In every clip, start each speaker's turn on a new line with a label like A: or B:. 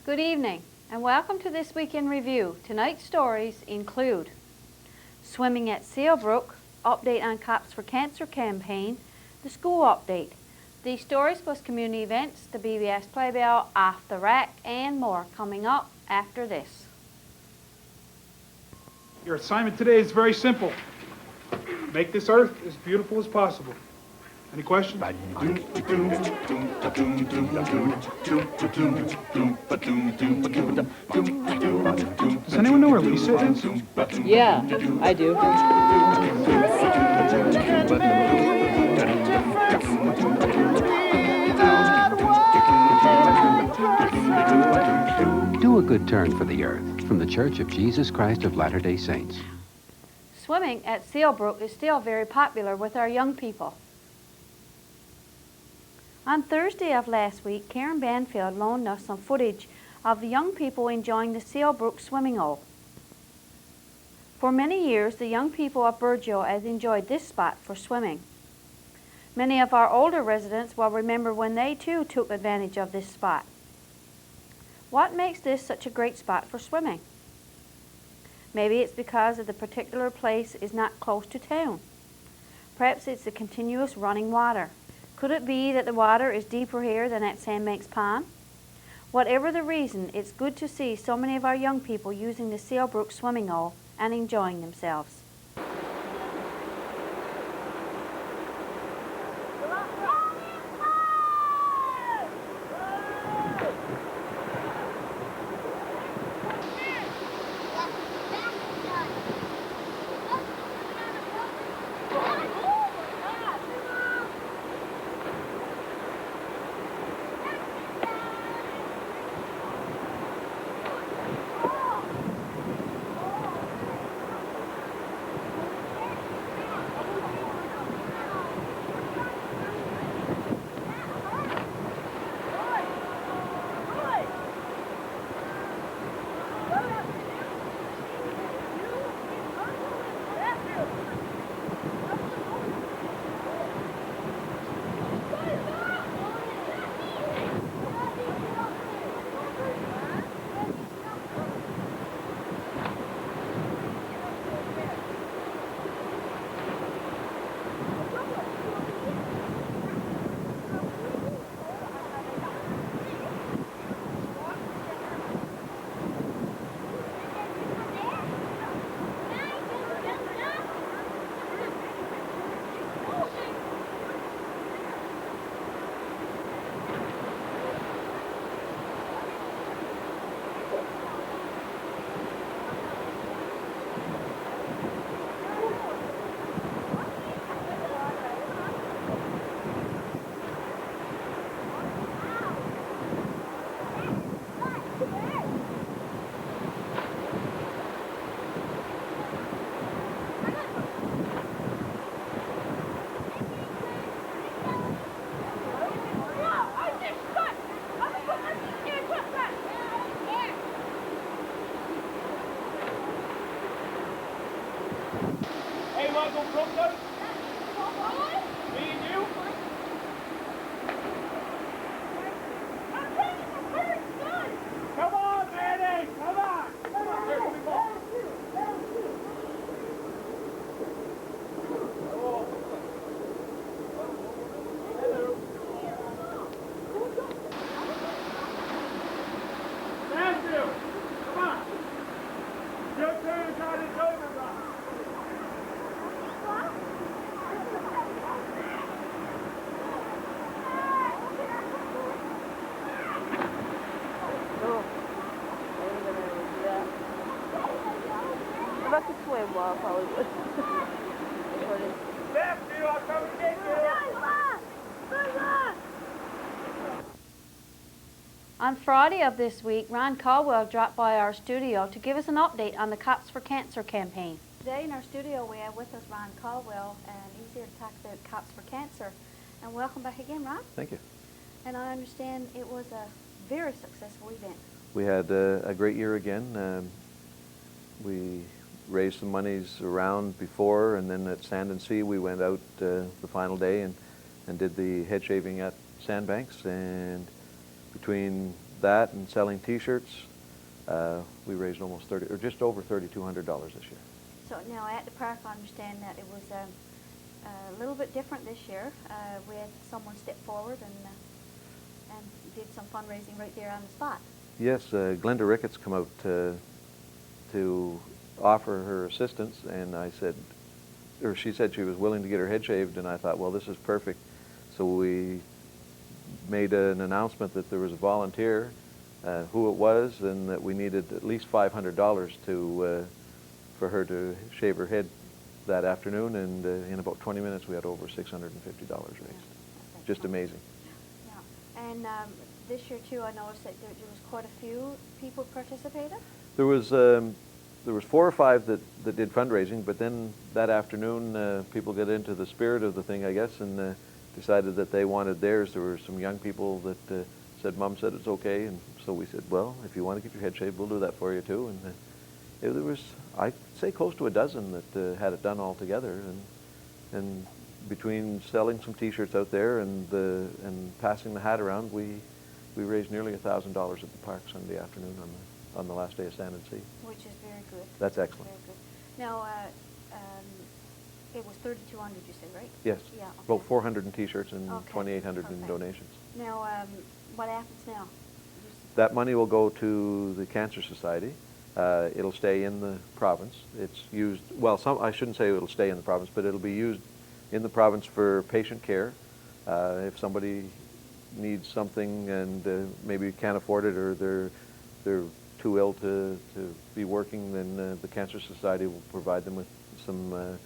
A: Good evening and welcome to this week in review. Tonight's stories include swimming at Sealbrook, update on Cops for Cancer campaign, the school update. These stories plus community events, the BBS Playbill, Off the Rack, and more coming up after this.
B: Your assignment today is very simple. Make this earth as beautiful as possible. Any questions?
C: Does
B: anyone know where Lisa is?
D: Yeah, I do.
C: Do a good turn for the earth from the Church of Jesus Christ of Latter-day Saints.
A: Swimming at Sealbrook is still very popular with our young people. On Thursday of last week, Karen Banfield loaned us some footage of the young people enjoying the Sealbrook swimming hole. For many years, the young people of Burgeo have enjoyed this spot for swimming. Many of our older residents will remember when they too took advantage of this spot. What makes this such a great spot for swimming? Maybe it's because the particular place is not close to town. Perhaps it's the continuous running water. Could it be that the water is deeper here than at Sandbanks Pond? Whatever the reason, it's good to see so many of our young people using the Sealbrook swimming hole and enjoying themselves.
D: If I could swim well, I probably would.
A: On Friday of this week, Ron Caldwell dropped by our studio to give us an update on the Cops for Cancer campaign. Today in our studio we have with us Ron Caldwell, and he's here to talk about Cops for Cancer. And welcome back again, Ron.
E: Thank you.
A: And I understand it was a very successful event.
E: We had a great year again. We raised some monies around before, and then at Sand and Sea we went out the final day and did the head shaving at Sandbanks. And between that and selling T-shirts, we raised almost just over $3,200 this year.
A: So now at the park, I understand that it was a little bit different this year. We had someone step forward and did some fundraising right there on the spot.
E: Yes, Glenda Ricketts come out to offer her assistance, and I said, or she said she was willing to get her head shaved, and I thought, well, this is perfect. So we made an announcement that there was a volunteer, who it was, and that we needed at least $500 for her to shave her head that afternoon, and in about 20 minutes we had over $650 raised. Just amazing.
A: Yeah. And this year too, I noticed that there was quite a few people participated.
E: There was 4 or 5 that did fundraising, but then that afternoon people got into the spirit of the thing, I guess, and decided that they wanted theirs. There were some young people that said, Mom said it's okay, and so we said, well, if you want to get your head shaved, we'll do that for you too. And there was, I'd say, close to a dozen that had it done all together, and between selling some T-shirts out there and passing the hat around, we raised nearly $1,000 at the park Sunday afternoon on the last day of Sand and Sea.
A: Which is very good.
E: That's excellent.
A: Very good. Now, it was 3,200, you said, right?
E: Yes.
A: Yeah. Okay.
E: About 400 in T-shirts and
A: Okay.
E: 2,800 in
A: Perfect.
E: donations.
A: Now, what happens now?
E: That money will go to the Cancer Society. It'll stay in the province. It's used, well, I shouldn't say it'll stay in the province, but it'll be used in the province for patient care. If somebody needs something and maybe can't afford it, or they're too ill to be working, then the Cancer Society will provide them with some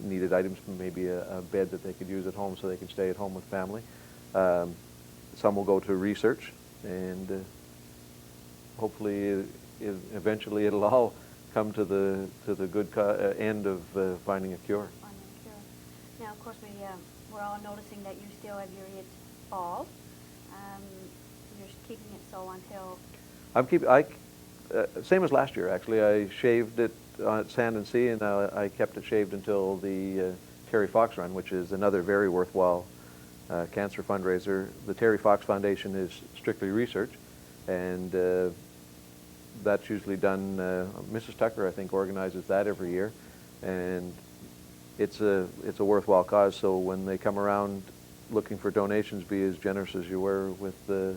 E: needed items, maybe a bed that they could use at home so they can stay at home with family. Some will go to research, and hopefully eventually it'll all come to the good end of finding a cure.
A: Finding a cure. Now, of course, we're all noticing that you still have your head bald. You're keeping it so until...
E: Same as last year, actually. I shaved it at Sand and Sea, and I kept it shaved until the Terry Fox run, which is another very worthwhile cancer fundraiser. The Terry Fox Foundation is strictly research, and that's usually done, Mrs. Tucker, I think, organizes that every year, and it's a worthwhile cause. So when they come around looking for donations, be as generous as you were with the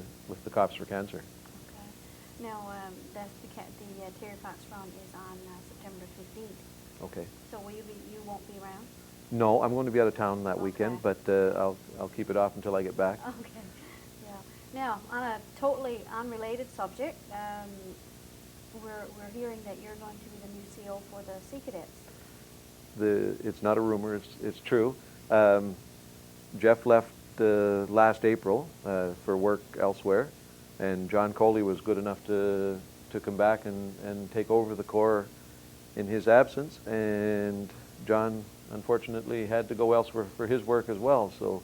E: Cops for Cancer.
A: Okay. Now, the Terry Fox run is on September 15th.
E: Okay.
A: So you won't be around?
E: No, I'm going to be out of town that weekend, but I'll keep it off until I get back.
A: Okay. Yeah. Now, on a totally unrelated subject, we're hearing that you're going to be the new CO for the Sea Cadets.
E: It's not a rumor, it's true. Jeff left last April for work elsewhere, and John Coley was good enough to come back and take over the Corps in his absence, and John unfortunately had to go elsewhere for his work as well, so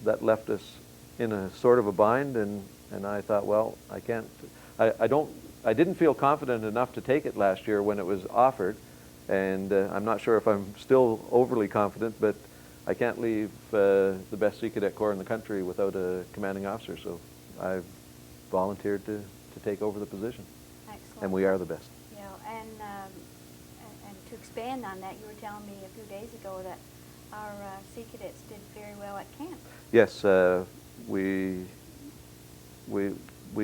E: that left us in a sort of a bind, and I thought, well, I didn't feel confident enough to take it last year when it was offered, and I'm not sure if I'm still overly confident, but I can't leave the best Sea Cadet Corps in the country without a commanding officer, so I've volunteered to take over the position.
A: Excellent.
E: And we are the best.
A: Yeah, and to expand on that, you were telling me a few days ago that our Sea Cadets did very well at camp.
E: Yes, we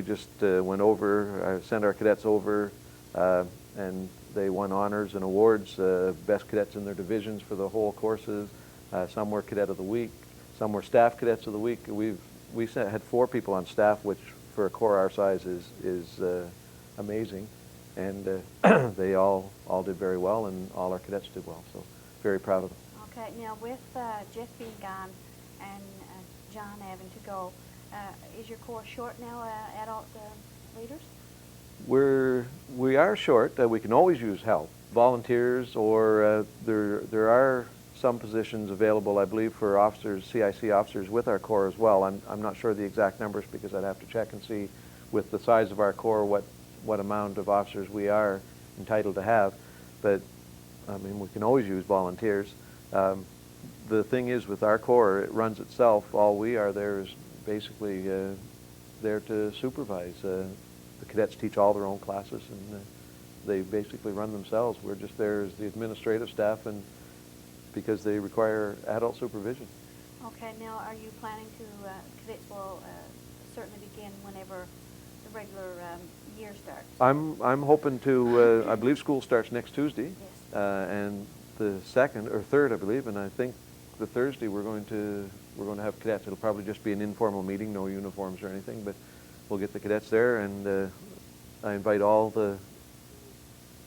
E: just went over, sent our cadets over, and they won honors and awards, best cadets in their divisions for the whole courses. Some were Cadet of the Week, some were Staff Cadets of the Week. We had 4 people on staff, which for a Corps our size is amazing, and they all did very well, and all our cadets did well, so very proud of them.
A: Okay, now with Jeff being gone and John having to go, is your Corps short now, adult leaders?
E: We are short. We can always use help, volunteers, or there are some positions available, I believe, for officers, CIC officers with our Corps as well. I'm not sure the exact numbers because I'd have to check and see with the size of our Corps what amount of officers we are entitled to have. But I mean, we can always use volunteers. The thing is with our Corps, it runs itself. All we are there is basically there to supervise. The cadets teach all their own classes, and they basically run themselves. We're just there as the administrative staff, and because they require adult supervision.
A: Okay, now are you planning to, cadets will certainly begin whenever the regular year starts?
E: I'm hoping to, I believe school starts next Tuesday,
A: Yes.
E: and the 2nd or 3rd, I believe, and I think the Thursday we're going to have cadets. It'll probably just be an informal meeting, no uniforms or anything, but we'll get the cadets there, and I invite all the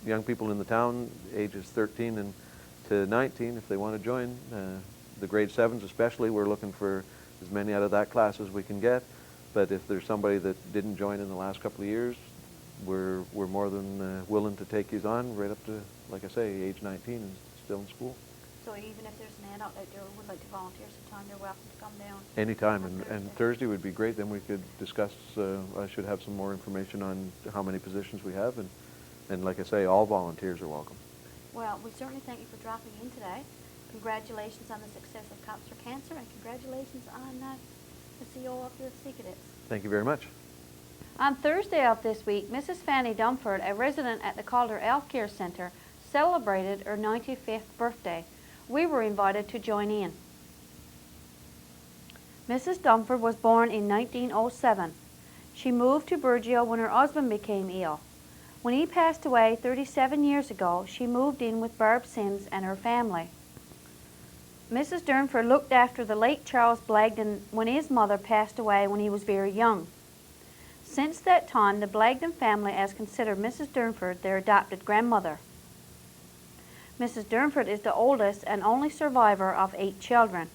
E: young people in the town, ages 13 and to 19, if they want to join. The grade 7s especially, we're looking for as many out of that class as we can get. But if there's somebody that didn't join in the last couple of years, we're more than willing to take you on right up to, like I say, age 19 and still in school.
A: So even if there's an adult out there who would like to volunteer sometime, they're welcome to come down?
E: Anytime,
A: on
E: and Thursday would be great. Then we could discuss, I should have some more information on how many positions we have, and like I say, all volunteers are welcome.
A: Well, we certainly thank you for dropping in today. Congratulations on the success of Cops for Cancer, and congratulations on the CO of the Sea Cadets.
E: Thank you very much.
A: On Thursday of this week, Mrs. Fanny Dumford, a resident at the Calder Health Care Centre, celebrated her 95th birthday. We were invited to join in. Mrs. Dumford was born in 1907. She moved to Burgeo when her husband became ill. When he passed away 37 years ago, she moved in with Barb Sims and her family. Mrs. Durnford looked after the late Charles Blagden when his mother passed away when he was very young. Since that time, the Blagden family has considered Mrs. Durnford their adopted grandmother. Mrs. Durnford is the oldest and only survivor of 8 children.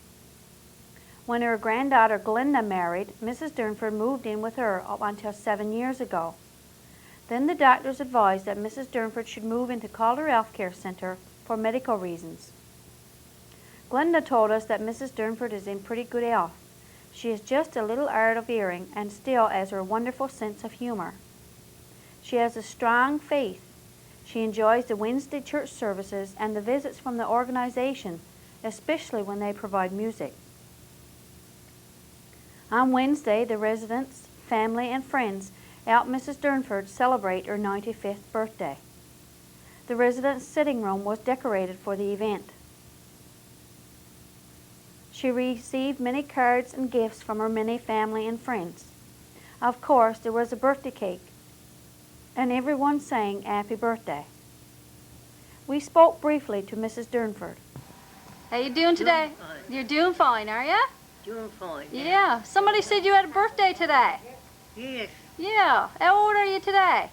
A: When her granddaughter Glinda married, Mrs. Durnford moved in with her up until 7 years ago. Then the doctors advised that Mrs. Durnford should move into Calder Health Care Centre for medical reasons. Glinda told us that Mrs. Durnford is in pretty good health. She is just a little hard of hearing and still has her wonderful sense of humor. She has a strong faith. She enjoys the Wednesday church services and the visits from the organization, especially when they provide music. On Wednesday, the residents, family, and friends helped Mrs. Durnford celebrate her 95th birthday. The residents' sitting room was decorated for the event. She received many cards and gifts from her many family and friends. Of course, there was a birthday cake, and everyone sang happy birthday. We spoke briefly to Mrs. Durnford. How you doing today?
F: Doing fine.
A: You're doing fine, are you?
F: Doing fine.
A: Yeah. Somebody said you had a birthday today.
F: Yes.
A: Yeah. How old are you today?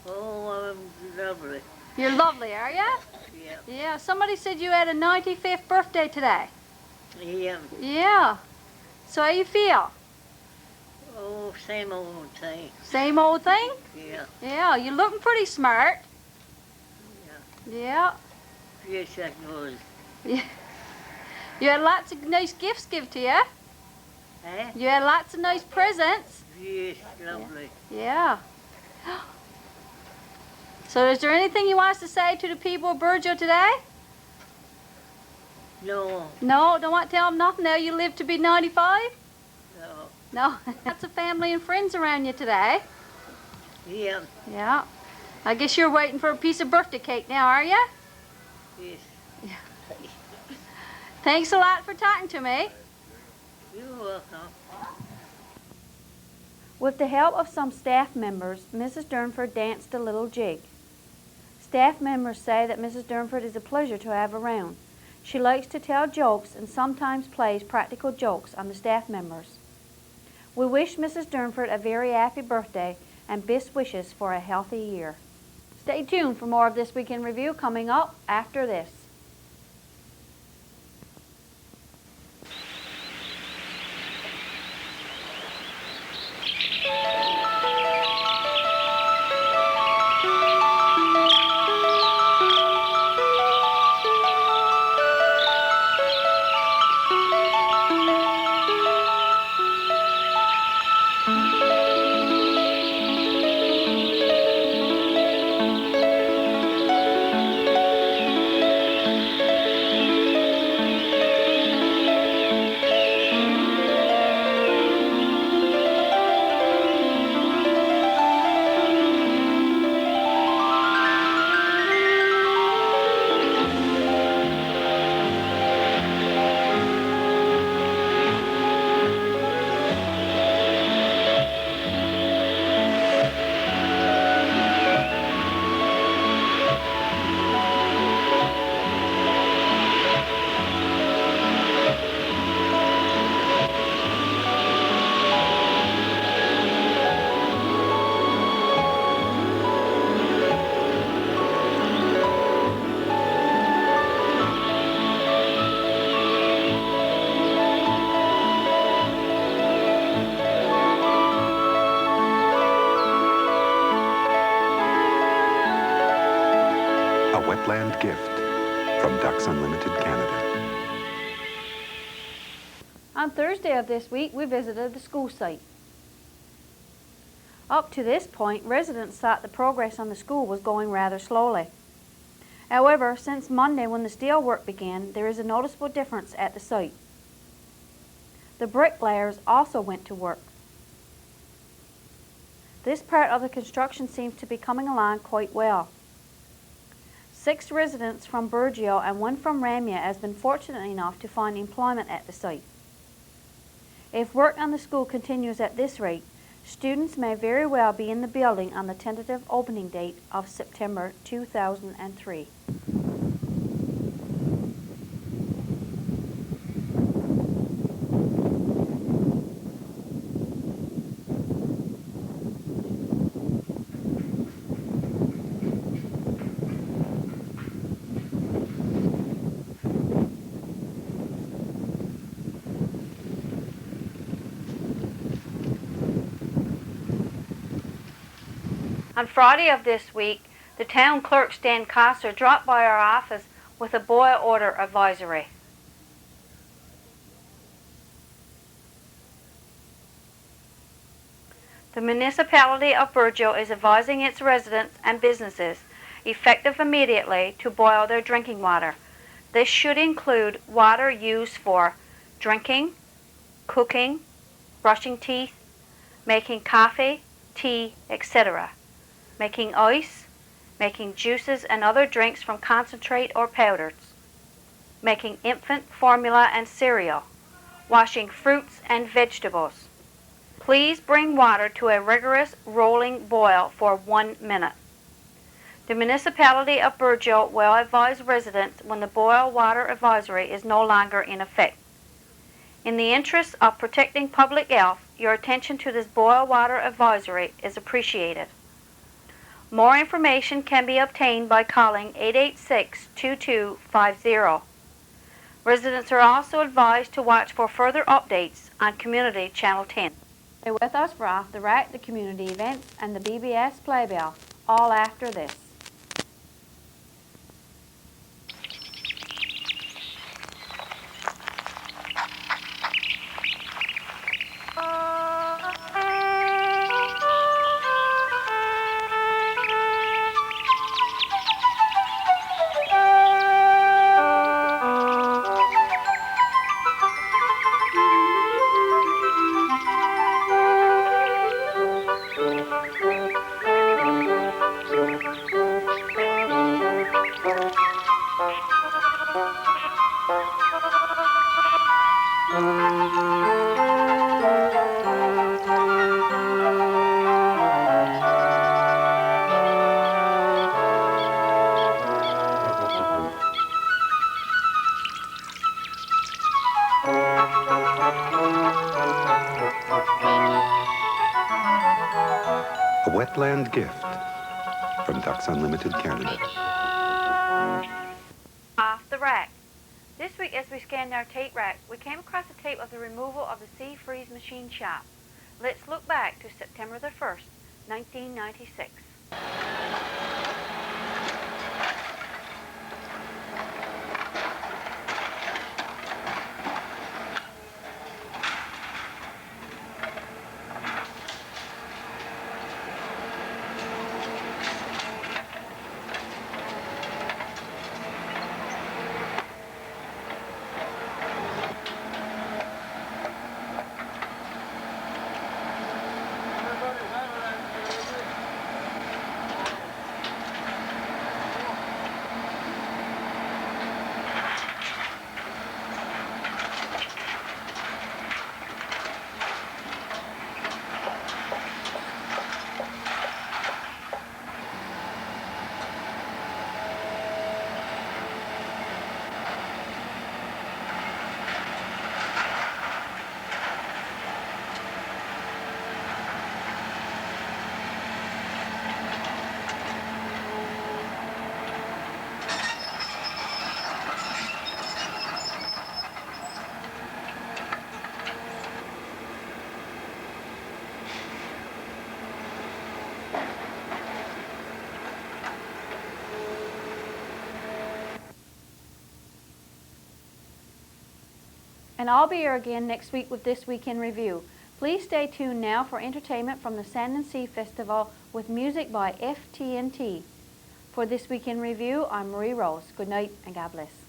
F: Oh, I'm lovely.
A: You're lovely, are you?
F: Yeah.
A: Yeah. Somebody said you had a 95th birthday today.
F: Yeah.
A: Yeah. So how you feel?
F: Oh, same old thing.
A: Same old thing?
F: Yeah.
A: Yeah. You're looking pretty smart. Yeah.
F: Yes, I was.
A: Yeah. You had lots of nice gifts given to you.
F: Eh?
A: You had lots of nice presents.
F: Yes, lovely.
A: Yeah. So is there anything you want us to say to the people of Burgeo today?
F: No,
A: No, don't want to tell them nothing now. You live to be 95?
F: no.
A: No. Lots of family and friends around you today.
F: Yeah.
A: Yeah. I guess you're waiting for a piece of birthday cake now, are you?
F: Yes.
A: Thanks a lot for talking to me.
F: You're welcome.
A: With the help of some staff members, Mrs. Durnford danced a little jig. Staff members say that Mrs. Durnford is a pleasure to have around. She likes to tell jokes and sometimes plays practical jokes on the staff members. We wish Mrs. Durnford a very happy birthday and best wishes for a healthy year. Stay tuned for more of This Week in Review coming up after this.
G: wetland gift from Ducks Unlimited Canada.
A: On Thursday of this week, we visited the school site. Up to this point, residents thought the progress on the school was going rather slowly. However, since Monday when the steel work began, there is a noticeable difference at the site. The bricklayers also went to work. This part of the construction seems to be coming along quite well. 6 residents from Burgeo and 1 from Ramia has been fortunate enough to find employment at the site. If work on the school continues at this rate, students may very well be in the building on the tentative opening date of September 2003. On Friday of this week, the town clerk Stan Coster dropped by our office with a boil order advisory. The municipality of Burgeo is advising its residents and businesses, effective immediately, to boil their drinking water. This should include water used for drinking, cooking, brushing teeth, making coffee, tea, etc., making ice, making juices and other drinks from concentrate or powders, making infant formula and cereal, washing fruits and vegetables. Please bring water to a rigorous rolling boil for 1 minute. The municipality of Burgeo will advise residents when the boil water advisory is no longer in effect. In the interest of protecting public health, your attention to this boil water advisory is appreciated. More information can be obtained by calling 886-2250. Residents are also advised to watch for further updates on Community Channel 10. Stay with us for Off the Rack, the community events, and the BBS Playbill, all after this.
G: A wetland gift from Ducks Unlimited Canada.
A: Off the Rack. This week as we scanned our tape rack, we came across a tape of the removal of the Sea Freeze machine shop. Let's look back to September the 1st, 1996. And I'll be here again next week with This Week in Review. Please stay tuned now for entertainment from the Sand and Sea Festival with music by FT&T. For This Week in Review, I'm Marie Rose. Good night and God bless.